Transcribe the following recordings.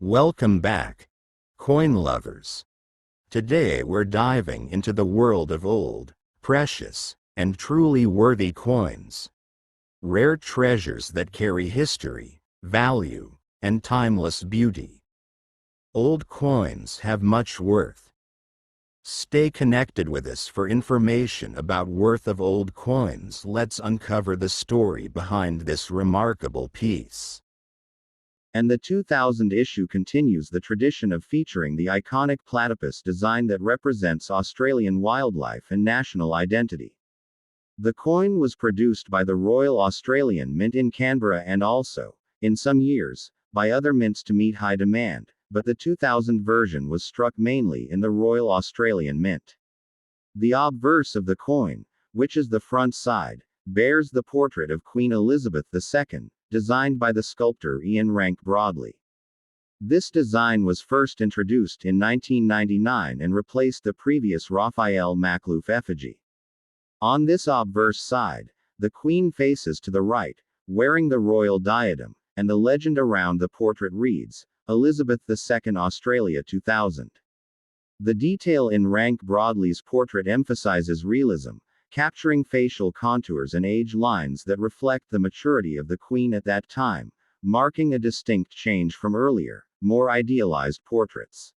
Welcome back, coin lovers. Today we're diving into the world of old, precious, and truly worthy coins. Rare treasures that carry history, value, and timeless beauty. Old coins have much worth. Stay connected with us for information about worth of old coins. Let's uncover the story behind this remarkable piece. And the 2000 issue continues the tradition of featuring the iconic platypus design that represents Australian wildlife and national identity. The coin was produced by the Royal Australian Mint in Canberra and also, in some years, by other mints to meet high demand, but the 2000 version was struck mainly in the Royal Australian Mint. The obverse of the coin, which is the front side, bears the portrait of Queen Elizabeth II, designed by the sculptor Ian Rank Broadley. This design was first introduced in 1999 and replaced the previous Raphael Makhlouf effigy. On this obverse side, the Queen faces to the right, wearing the royal diadem, and the legend around the portrait reads, Elizabeth II Australia 2000. The detail in Rank Broadley's portrait emphasizes realism, capturing facial contours and age lines that reflect the maturity of the Queen at that time, marking a distinct change from earlier, more idealized portraits.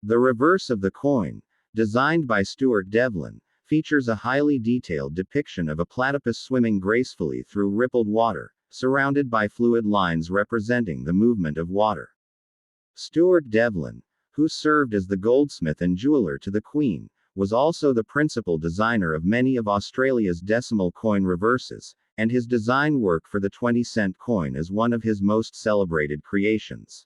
The reverse of the coin, designed by Stuart Devlin, features a highly detailed depiction of a platypus swimming gracefully through rippled water, surrounded by fluid lines representing the movement of water. Stuart Devlin, who served as the goldsmith and jeweler to the Queen, was also the principal designer of many of Australia's decimal coin reverses, and his design work for the 20-cent coin is one of his most celebrated creations.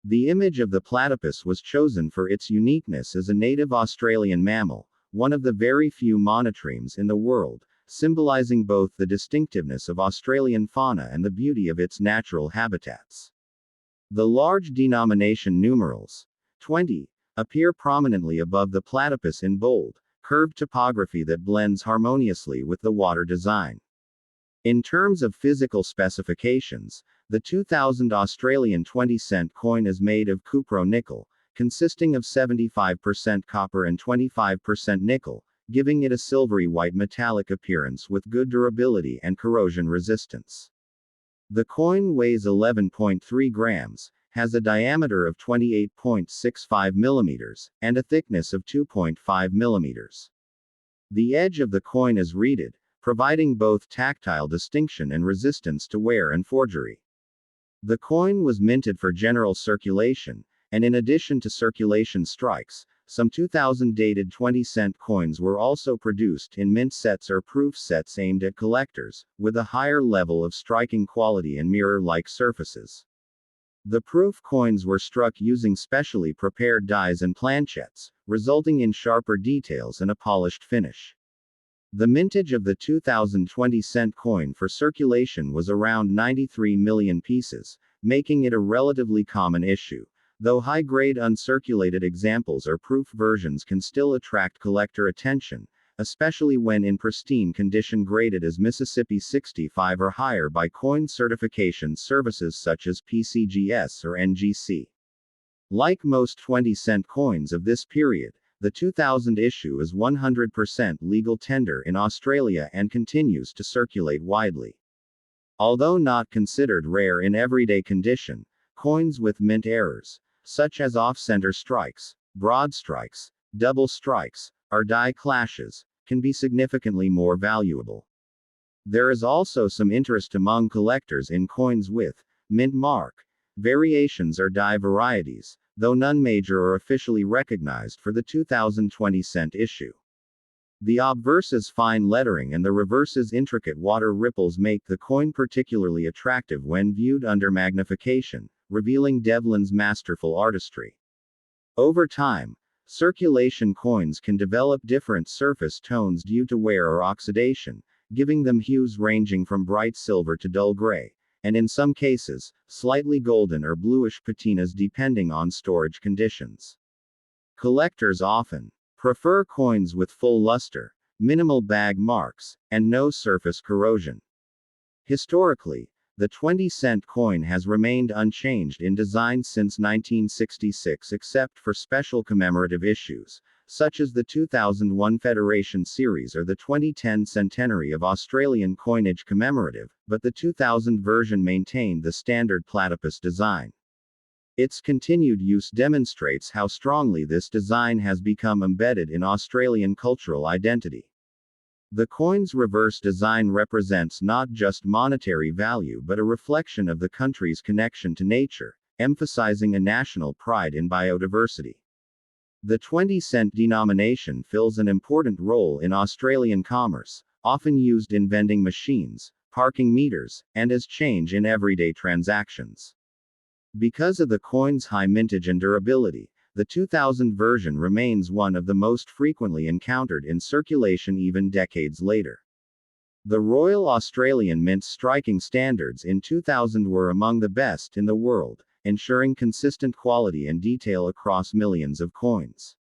The image of the platypus was chosen for its uniqueness as a native Australian mammal, one of the very few monotremes in the world, symbolizing both the distinctiveness of Australian fauna and the beauty of its natural habitats. The large denomination numerals 20 appear prominently above the platypus in bold, curved typography that blends harmoniously with the water design. In terms of physical specifications, the 2000 Australian 20-cent coin is made of cupro-nickel, consisting of 75% copper and 25% nickel, giving it a silvery white metallic appearance with good durability and corrosion resistance. The coin weighs 11.3 grams, has a diameter of 28.65 millimeters, and a thickness of 2.5 millimeters. The edge of the coin is reeded, providing both tactile distinction and resistance to wear and forgery. The coin was minted for general circulation, and in addition to circulation strikes, some 2000 dated 20-cent coins were also produced in mint sets or proof sets aimed at collectors, with a higher level of striking quality and mirror-like surfaces. The proof coins were struck using specially prepared dies and planchettes, resulting in sharper details and a polished finish. The mintage of the 2020-cent coin for circulation was around 93 million pieces, making it a relatively common issue, though high-grade uncirculated examples or proof versions can still attract collector attention, especially when in pristine condition graded as Mississippi 65 or higher by coin certification services such as PCGS or NGC. Like most 20-cent coins of this period, the 2000 issue is 100% legal tender in Australia and continues to circulate widely. Although not considered rare in everyday condition, coins with mint errors, such as off-center strikes, broad strikes, double strikes, or die clashes, can be significantly more valuable. There is also some interest among collectors in coins with mint mark variations or die varieties, though none major or officially recognized for the 2020-cent issue. The obverse's fine lettering and the reverse's intricate water ripples make the coin particularly attractive when viewed under magnification, revealing Devlin's masterful artistry. Over time, circulation coins can develop different surface tones due to wear or oxidation, giving them hues ranging from bright silver to dull gray, and in some cases, slightly golden or bluish patinas depending on storage conditions. Collectors often prefer coins with full luster, minimal bag marks, and no surface corrosion. Historically, the 20-cent coin has remained unchanged in design since 1966 except for special commemorative issues, such as the 2001 Federation Series or the 2010 Centenary of Australian Coinage commemorative, but the 2000 version maintained the standard platypus design. Its continued use demonstrates how strongly this design has become embedded in Australian cultural identity. The coin's reverse design represents not just monetary value but a reflection of the country's connection to nature, emphasizing a national pride in biodiversity. The 20-cent denomination fills an important role in Australian commerce, often used in vending machines, parking meters, and as change in everyday transactions. Because of the coin's high mintage and durability, the 2000 version remains one of the most frequently encountered in circulation even decades later. The Royal Australian Mint's striking standards in 2000 were among the best in the world, ensuring consistent quality and detail across millions of coins.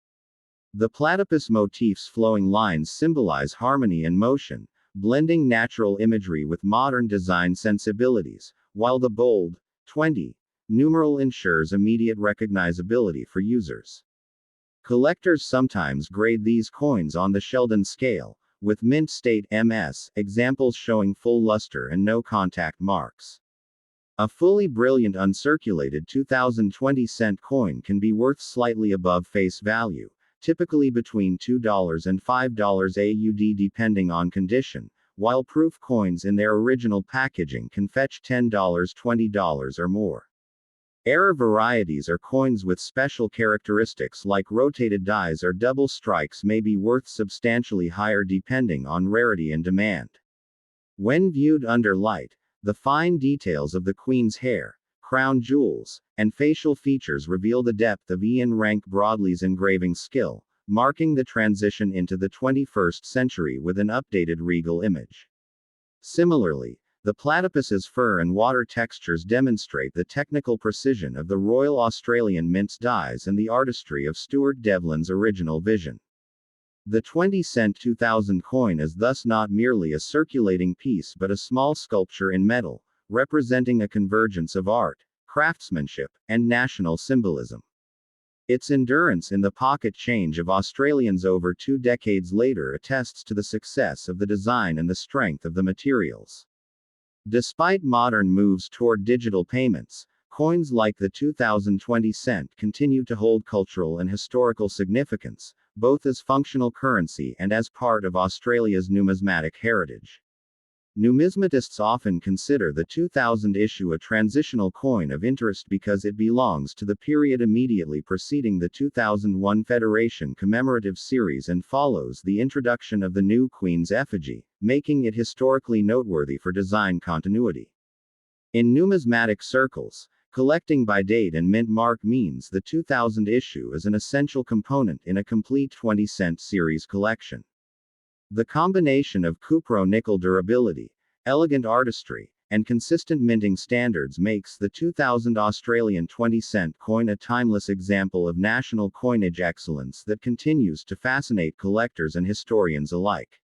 The platypus motif's flowing lines symbolize harmony and motion, blending natural imagery with modern design sensibilities, while the bold 20 numeral ensures immediate recognizability for users. Collectors sometimes grade these coins on the Sheldon scale, with mint state MS examples showing full luster and no contact marks. A fully brilliant uncirculated 2020-cent coin can be worth slightly above face value, typically between $2 and $5 AUD depending on condition, while proof coins in their original packaging can fetch $10, $20 or more. Error varieties or coins with special characteristics like rotated dies or double strikes may be worth substantially higher depending on rarity and demand. When viewed under light, the fine details of the Queen's hair, crown jewels, and facial features reveal the depth of Ian Rank Broadley's engraving skill, marking the transition into the 21st century with an updated regal image. Similarly, the platypus's fur and water textures demonstrate the technical precision of the Royal Australian Mint's dies and the artistry of Stuart Devlin's original vision. The 20-cent 2000 coin is thus not merely a circulating piece but a small sculpture in metal, representing a convergence of art, craftsmanship, and national symbolism. Its endurance in the pocket change of Australians over 2 decades later attests to the success of the design and the strength of the materials. Despite modern moves toward digital payments, coins like the 2020 cent continue to hold cultural and historical significance, both as functional currency and as part of Australia's numismatic heritage. Numismatists often consider the 2000 issue a transitional coin of interest because it belongs to the period immediately preceding the 2001 Federation commemorative series and follows the introduction of the new Queen's effigy, making it historically noteworthy for design continuity. In numismatic circles, collecting by date and mint mark means the 2000 issue is an essential component in a complete 20-cent series collection. The combination of cupro-nickel durability, elegant artistry, and consistent minting standards makes the 2000 Australian 20-cent coin a timeless example of national coinage excellence that continues to fascinate collectors and historians alike.